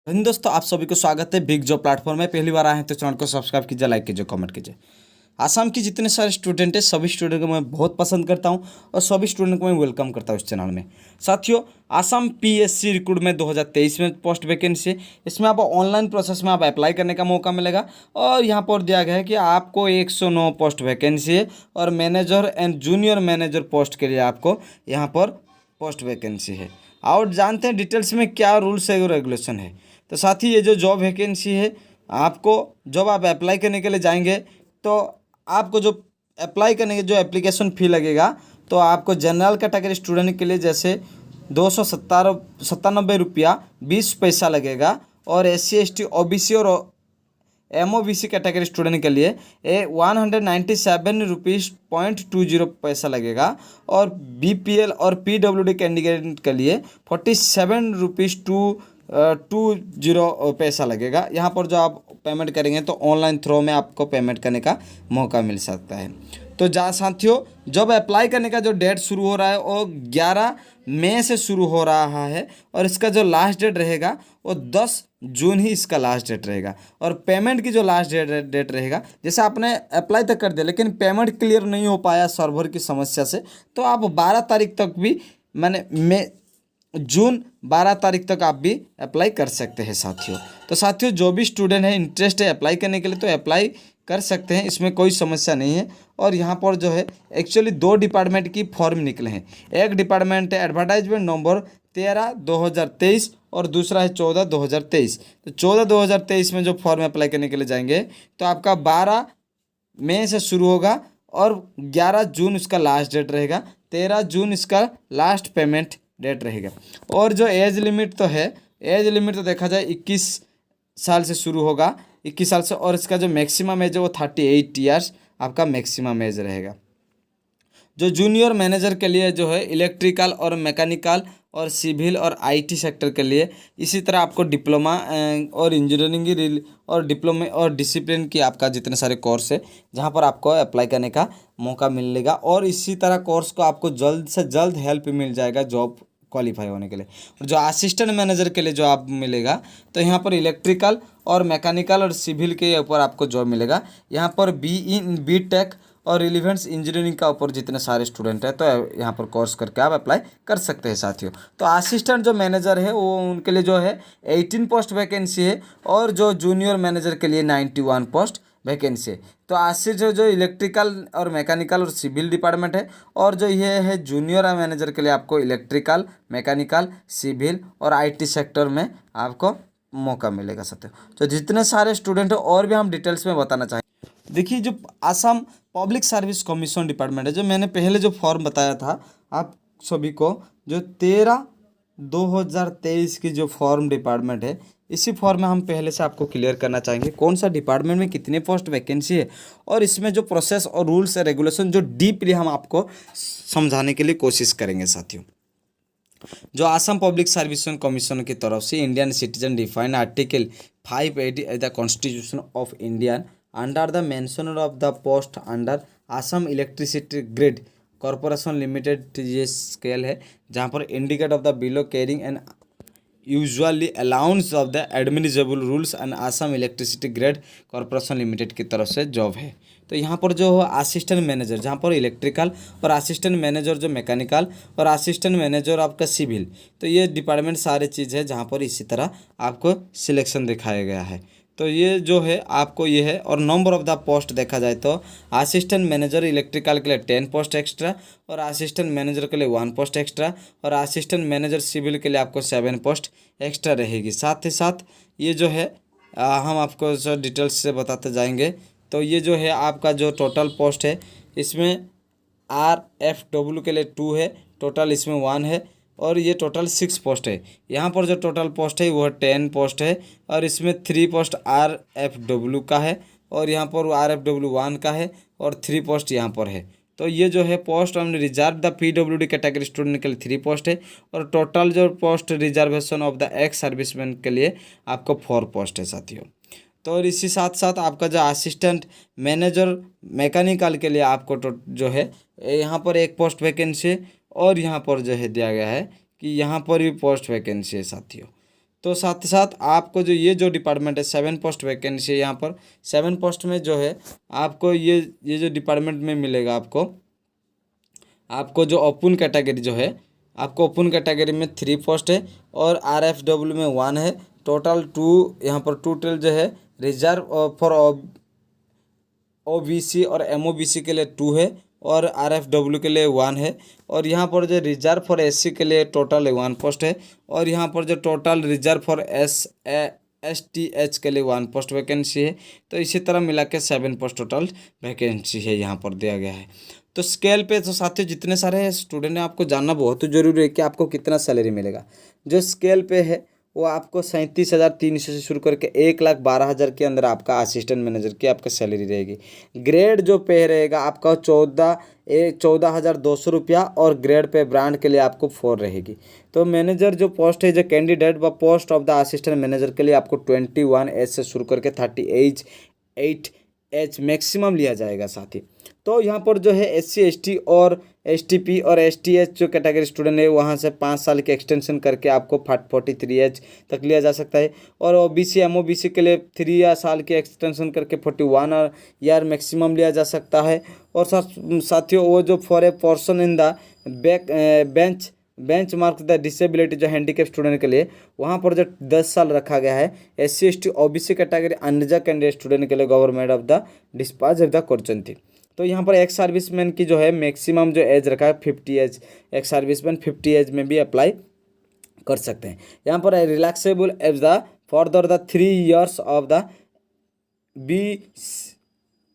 हिंद दोस्तों, आप सभी को स्वागत है बिग जॉब प्लेटफॉर्म में। पहली बार आए हैं तो चैनल को सब्सक्राइब कीजिए, लाइक कीजिए, कमेंट कीजिए। आसाम की जितने सारे स्टूडेंट हैं सभी स्टूडेंट को मैं बहुत पसंद करता हूं और सभी स्टूडेंट को मैं वेलकम करता हूं इस चैनल में। साथियों, आसाम पीएससी रिक्रूटमेंट 2023 में पोस्ट वैकेंसी है। इसमें आप ऑनलाइन प्रोसेस में आप अप्लाई करने का मौका मिलेगा और यहाँ पर दिया गया है कि आपको 109 पोस्ट वैकेंसी है और manager and junior manager post के लिए आपको यहाँ पर पोस्ट वैकेंसी है। और जानते हैं डिटेल्स में क्या रूल्स है और रेगुलेशन है। तो साथ ही ये जो जॉब वैकेंसी है, आपको जब आप अप्लाई करने के लिए जाएंगे तो आपको जो अप्लाई करने के जो एप्लीकेशन फ़ी लगेगा, तो आपको जनरल कैटेगरी स्टूडेंट के लिए जैसे 297 रुपया 20 पैसा लगेगा और SC ST OBC और MOBC कैटेगरी स्टूडेंट के लिए 197 रुपीज़ 20 पैसा लगेगा और BPL और PWD कैंडिडेट के लिए 47 रुपीज़ 20 पैसा लगेगा। यहाँ पर जो आप पेमेंट करेंगे तो ऑनलाइन थ्रू में आपको पेमेंट करने का मौका मिल सकता है। तो जा साथियों, जब अप्लाई करने का जो डेट शुरू हो रहा है वो 11 मई से शुरू हो रहा है और इसका जो लास्ट डेट रहेगा वो 10 जून ही इसका लास्ट डेट रहेगा। और पेमेंट की जो लास्ट डेट रहेगा, जैसे आपने अप्लाई तक कर दिया लेकिन पेमेंट क्लियर नहीं हो पाया सर्वर की समस्या से, तो आप 12 तारीख तक भी जून 12 तारीख तक आप भी अप्लाई कर सकते हैं साथियों। तो साथियों, जो भी स्टूडेंट है इंटरेस्ट है अप्लाई करने के लिए तो अप्लाई कर सकते हैं, इसमें कोई समस्या नहीं है। और यहाँ पर जो है एक्चुअली 2 डिपार्टमेंट की फॉर्म निकले हैं। एक डिपार्टमेंट है एडवर्टाइजमेंट नंबर 13/2023 और दूसरा है 14/2023। तो 14/2023 में जो फॉर्म अप्लाई करने के लिए जाएंगे तो आपका 12 मई से शुरू होगा और 11 जून इसका लास्ट डेट रहेगा। 13 जून इसका लास्ट पेमेंट डेट रहेगा। और जो एज लिमिट तो है, एज लिमिट तो देखा जाए 21 साल से शुरू होगा, 21 साल से, और इसका जो मैक्सिमम एज है वो 38 ईयर्स आपका मैक्सिमम एज रहेगा। जो जूनियर मैनेजर के लिए जो है इलेक्ट्रिकल और मैकेनिकल और सिविल और IT सेक्टर के लिए इसी तरह आपको डिप्लोमा और इंजीनियरिंग और डिप्लोमा और डिसिप्लिन की आपका जितने सारे कोर्स है जहां पर आपको अप्लाई करने का मौका मिलेगा। और इसी तरह कोर्स को आपको जल्द से जल्द हेल्प मिल जाएगा जॉब क्वालिफाई होने के लिए। और जो असिस्टेंट मैनेजर के लिए जो आप मिलेगा तो यहाँ पर इलेक्ट्रिकल और मैकेनिकल और सिविल के ऊपर आपको जॉब मिलेगा। यहाँ पर BTech और रिलीवेंस इंजीनियरिंग का ऊपर जितने सारे स्टूडेंट हैं तो यहाँ पर कोर्स करके आप अप्लाई कर सकते हैं साथियों। तो असिस्टेंट जो मैनेजर है वो उनके लिए जो है 18 पोस्ट वैकेंसी है और जो जूनियर मैनेजर के लिए 91 पोस्ट वैकेंसी है। तो असिस्टेंट जो इलेक्ट्रिकल और मैकेनिकल और सिविल डिपार्टमेंट है, और जो ये है जूनियर मैनेजर के लिए आपको इलेक्ट्रिकल, मैकेनिकल, सिविल और IT सेक्टर में आपको मौका मिलेगा साथियों। तो जितने सारे स्टूडेंट हैं और भी हम डिटेल्स में बताना चाहेंगे। देखिए, जो Assam public service commission department है, जो मैंने पहले जो फॉर्म बताया था आप सभी को, जो 13/2023 की जो फॉर्म डिपार्टमेंट है, इसी फॉर्म में हम पहले से आपको क्लियर करना चाहेंगे कौन सा डिपार्टमेंट में कितने पोस्ट वैकेंसी है और इसमें जो प्रोसेस और रूल्स है रेगुलेशन जो डीपली हम आपको समझाने के लिए कोशिश करेंगे साथियों। जो आसाम पब्लिक सर्विस कमीशन की तरफ से Indian citizen defined article 580 the constitution of Indian under the mention of the post under Assam electricity grid corporation limited, ये स्केल है जहाँ पर indicate of the below carrying and usually allowance of the एडमिनिस्ट्रेबल rules and Assam electricity grid corporation limited की तरफ से job है। तो यहाँ पर जो असिस्टेंट मैनेजर, जहाँ पर इलेक्ट्रिकल और असिस्टेंट मैनेजर जो मैकेनिकल और असिस्टेंट मैनेजर आपका सिविल, तो ये डिपार्टमेंट सारे चीज़ है जहाँ पर इसी तरह आपको सिलेक्शन दिखाया गया है। तो ये जो है आपको ये है। और नंबर ऑफ द पोस्ट देखा जाए तो असिस्टेंट मैनेजर इलेक्ट्रिकल के लिए 10 पोस्ट एक्स्ट्रा और असिस्टेंट मैनेजर के लिए 1 पोस्ट एक्स्ट्रा और असिस्टेंट मैनेजर सिविल के लिए आपको 7 पोस्ट एक्स्ट्रा रहेगी। साथ ही साथ ये जो है हम आपको जो डिटेल्स से बताते जाएंगे। तो ये जो है आपका जो टोटल पोस्ट है, इसमें RFW के लिए 2 है, टोटल इसमें 1 है और ये टोटल 6 पोस्ट है। यहाँ पर जो टोटल पोस्ट है वो 10 पोस्ट है और इसमें 3 पोस्ट RFW का है और यहाँ पर RFW 1 का है और 3 पोस्ट यहाँ पर है। तो ये जो है पोस्ट हमने reserve the PWD category student के लिए 3 पोस्ट है और टोटल जो post reservation of the ex serviceman के लिए आपको 4 पोस्ट है साथियों। तो और इसी साथ साथ आपका जो असिस्टेंट मैनेजर मैकेनिकल के लिए आपको जो है यहाँ पर 1 पोस्ट वैकेंसी और यहाँ पर जो है दिया गया है कि यहाँ पर भी पोस्ट वैकेंसी है साथियों। तो साथ ही साथ आपको जो ये जो डिपार्टमेंट है 7 पोस्ट वैकेंसी है यहाँ पर 7 पोस्ट में जो है आपको ये जो डिपार्टमेंट में मिलेगा आपको जो ओपन कैटेगरी जो है आपको ओपन कैटेगरी में 3 पोस्ट है और RFW में 1 है। टोटल 2 यहाँ पर टोटल जो है रिजर्व फॉर OBC और MOBC के लिए 2 है और RFW के लिए 1 है। और यहाँ पर जो रिजर्व फॉर SC के लिए टोटल 1 पोस्ट है और यहाँ पर जो टोटल रिजर्व फॉर STH के लिए 1 पोस्ट वैकेंसी है। तो इसी तरह मिला के 7 पोस्ट टोटल वैकेंसी है यहाँ पर दिया गया है। तो स्केल पे तो साथियों जितने सारे स्टूडेंट हैं आपको जानना बहुत ज़रूरी है कि आपको कितना सैलरी मिलेगा। जो स्केल पे है वो आपको 37,300 से शुरू करके 1,12,000 के अंदर आपका असिस्टेंट मैनेजर की आपका सैलरी रहेगी। ग्रेड जो पे रहेगा आपका 14,200 रुपया और ग्रेड पे ब्रांड के लिए आपको 4 रहेगी। तो मैनेजर जो पोस्ट है जो कैंडिडेट व post of the assistant manager के लिए आपको 21 एज से शुरू करके 38 एच मैक्सिमम लिया जाएगा साथी। तो यहाँ पर जो है SC ST और STP और STH जो कैटेगरी स्टूडेंट है वहाँ से 5 साल के एक्सटेंशन करके आपको 43 एज तक लिया जा सकता है। और OBC MOBC के लिए 3 साल के एक्सटेंशन करके 41 ईयर मैक्सिमम लिया जा सकता है। और साथियों वो जो for a person in the bench mark the disability जो हैंडीकैप स्टूडेंट के लिए वहाँ पर जो 10 साल रखा गया है। SC ST OBC category unreserved candidate student के लिए government of the dispatch of the करचंती। तो यहाँ पर एक्स सर्विसमैन की जो है मैक्सिमम जो एज रखा है 50 एज, एक्स सर्विसमैन 50 एज में भी अप्लाई कर सकते हैं। यहाँ पर relaxable age the for the 3 years of the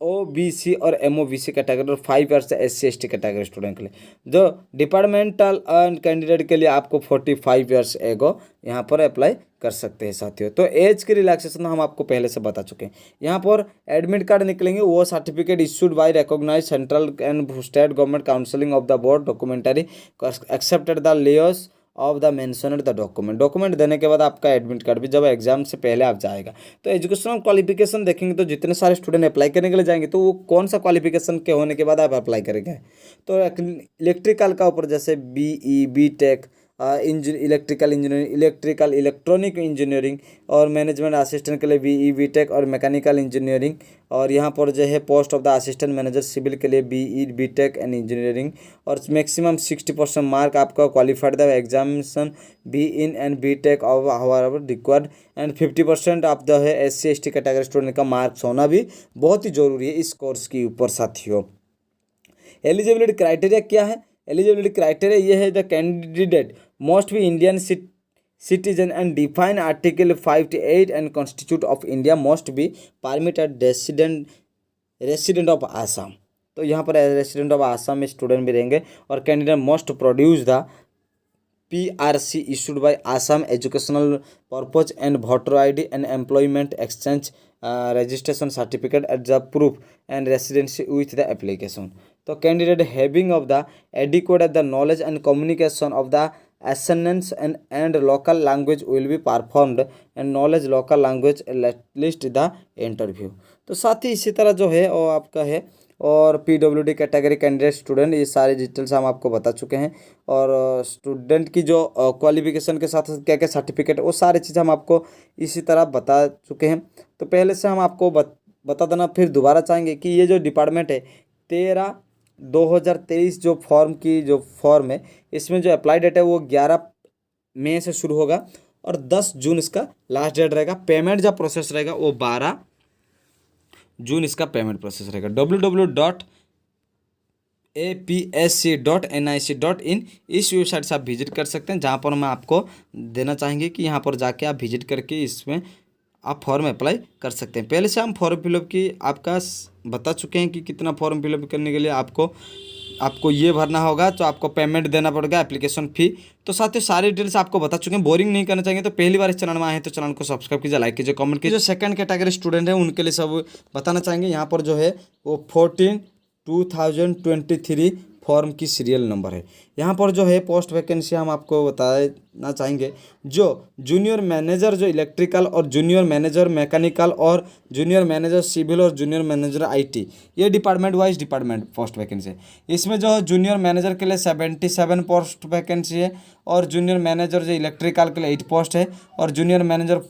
OBC और MOBC कैटेगरी और 5 years SC ST category student के लिए। जो डिपार्टमेंटल कैंडिडेट के लिए आपको 45 ईयर्स एगो यहाँ पर अप्लाई कर सकते हैं साथियों। तो एज की रिलैक्सेशन हम आपको पहले से बता चुके हैं। यहाँ पर एडमिट कार्ड निकलेंगे वो certificate issued by recognised central and state government counselling of the board documentary accepted the layers of the mentioned the document देने के बाद आपका एडमिट कार्ड भी जब एग्जाम से पहले आप जाएगा। तो एजुकेशनल क्वालिफिकेशन देखेंगे तो जितने सारे स्टूडेंट अप्लाई करने के लिए जाएंगे तो वो कौन सा क्वालिफिकेशन के होने के बाद आप अप्लाई करेंगे। तो इलेक्ट्रिकल का ऊपर जैसे BE BTech electrical engineering electronic engineering और मैनेजमेंट असिस्टेंट के लिए BE BTech और मैकेनिकल इंजीनियरिंग। और यहाँ पर जो है post of the assistant manager civil के लिए BE BTech एंड इंजीनियरिंग। और मैक्सिमम 60% मार्क आपका qualified the examination BE and BTech और रिक्वायर्ड एंड 50% आप जो है SC ST कैटेगरी स्टूडेंट का मार्क्स होना भी बहुत ही जरूरी है इस कोर्स के ऊपर साथियों। एलिजिबिलिटी क्राइटेरिया क्या है? एलिजिबिलिटी क्राइटेरिया ये है the candidate must be Indian citizen and define Article 58 and Constitution of India must be permitted resident of Assam। तो यहाँ पर रेसिडेंट ऑफ आसाम में स्टूडेंट भी रहेंगे। और candidate must produce the PRC issued by Assam educational purpose and voter ID and employment exchange registration certificate as the proof and residency with the application। तो candidate having of the adequate the knowledge and communication of the assonance and local language will be performed and knowledge local language at least the interview। तो साथ ही इसी तरह जो है वो आपका है। और PWD कैटेगरी कैंडिडेट स्टूडेंट ये सारे डिटेल्स हम आपको बता चुके हैं। और स्टूडेंट की जो क्वालिफिकेशन के साथ क्या क्या सर्टिफिकेट वो सारी चीज़ हम आपको इसी तरह बता चुके हैं। तो पहले से हम आपको बता देना फिर दोबारा चाहेंगे कि ये जो डिपार्टमेंट है 13/2023 जो फॉर्म है इसमें जो अप्लाई डेट है वो 11 मई से शुरू होगा और 10 जून इसका लास्ट डेट रहेगा। पेमेंट जो प्रोसेस रहेगा वो 12 जून इसका पेमेंट प्रोसेस रहेगा। www.apsc.nic.in इस वेबसाइट से आप विजिट कर सकते हैं, जहाँ पर मैं आपको देना चाहेंगे कि यहाँ पर जाके आप विजिट करके इसमें आप फॉर्म अप्लाई कर सकते हैं। पहले से हम फॉर्म फिलअप की आपका बता चुके हैं कि कितना फॉर्म फिलअप करने के लिए आपको ये भरना होगा, तो आपको पेमेंट देना पड़ेगा एप्लीकेशन फ़ी। तो साथ ही सारी डिटेल्स आपको बता चुके हैं। बोरिंग नहीं करना चाहिए तो पहली बार इस चैनल में आए हैं तो चैनल को सब्सक्राइब कीजिए, लाइक कीजिए, कमेंट कीजिए। जो सेकंड कैटेगरी स्टूडेंट है उनके लिए सब बताना चाहेंगे। यहाँ पर जो है वो 14/2023 फॉर्म की सीरियल नंबर है। यहाँ पर जो है पोस्ट वैकेंसी हम आपको बताना चाहेंगे। जो जूनियर मैनेजर जो इलेक्ट्रिकल और जूनियर मैनेजर मैकेनिकल और जूनियर मैनेजर सिविल और जूनियर मैनेजर आईटी, ये department wise department post vacancy है। इसमें जो जूनियर मैनेजर के लिए 77 पोस्ट वैकेंसी है और जूनियर मैनेजर जो इलेक्ट्रिकल के लिए 8 पोस्ट है और जूनियर मैनेजर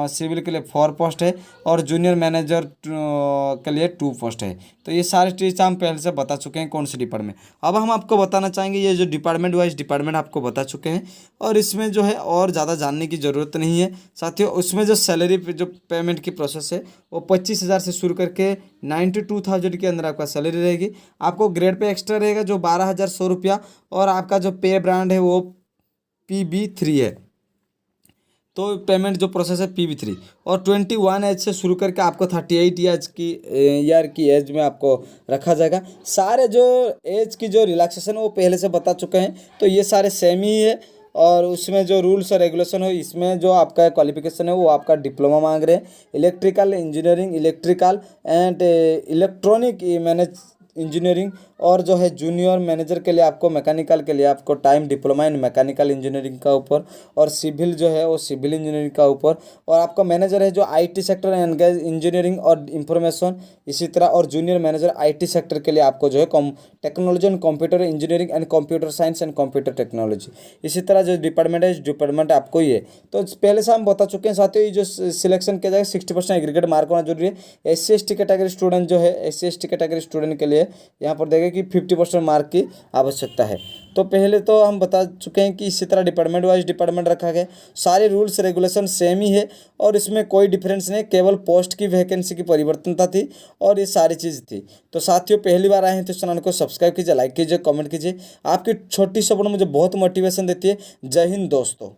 सिविल के लिए 4 पोस्ट है और जूनियर मैनेजर के लिए 2 पोस्ट है। तो ये सारे चीज़ हम पहले से बता चुके हैं कौन सी डिपार्टमेंट। अब हम आपको बताना चाहेंगे ये जो डिपार्टमेंट वाइज डिपार्टमेंट आपको बता चुके हैं और इसमें जो है और ज़्यादा जानने की ज़रूरत नहीं है साथियों। उसमें जो सैलरी पे जो पेमेंट की प्रोसेस है वो 25,000 से शुरू करके 92,000 के अंदर आपका सैलरी रहेगी। आपको ग्रेड पे एक्स्ट्रा रहेगा जो 12,100 रुपया और आपका जो पे ब्रांड है वो PB3 है। तो पेमेंट जो प्रोसेस है PB3 और 21 एज से शुरू करके आपको 38 ईयर की एज में आपको रखा जाएगा। सारे जो एज की जो रिलैक्सेशन वो पहले से बता चुके हैं, तो ये सारे सेम ही है। और उसमें जो रूल्स और रेगुलेशन हो, इसमें जो आपका क्वालिफिकेशन है वो आपका डिप्लोमा मांग रहे हैं, electrical engineering, electrical and electronic manage engineering. और जो है जूनियर मैनेजर के लिए आपको मैकेनिकल के लिए आपको time diploma in mechanical engineering का ऊपर और सिविल जो है वो सिविल इंजीनियरिंग का ऊपर। और आपका मैनेजर है जो IT sector and gas engineering और इंफॉर्मेशन इसी तरह। और जूनियर मैनेजर IT सेक्टर के लिए आपको जो है technology and computer engineering and computer science and computer technology. इसी तरह जो डिपार्टमेंट है इस डिपार्टमेंट आपको ये तो पहले से हम बता चुके हैं साथियों। ये जो सिलेक्शन किया जाएगा 60% एग्रीगेट मार्क होना जरूरी है। SC/ST कैटेगरी स्टूडेंट जो है SC/ST कैटेगरी स्टूडेंट के लिए यहाँ पर देखें कि 50% मार्क की आवश्यकता है। तो पहले तो हम बता चुके हैं कि इसी तरह डिपार्टमेंट वाइज डिपार्टमेंट रखा गया। सारे रूल्स रेगुलेशन सेम ही है और इसमें कोई डिफरेंस नहीं, केवल पोस्ट की वैकेंसी की परिवर्तनता थी और ये सारी चीज़ थी। तो साथियों पहली बार आए हैं तो इस चैनल को सब्सक्राइब कीजिए, लाइक कीजिए, कमेंट कीजिए। आपकी छोटी सपोर्ट मुझे बहुत मोटिवेशन देती है। जय हिंद दोस्तों।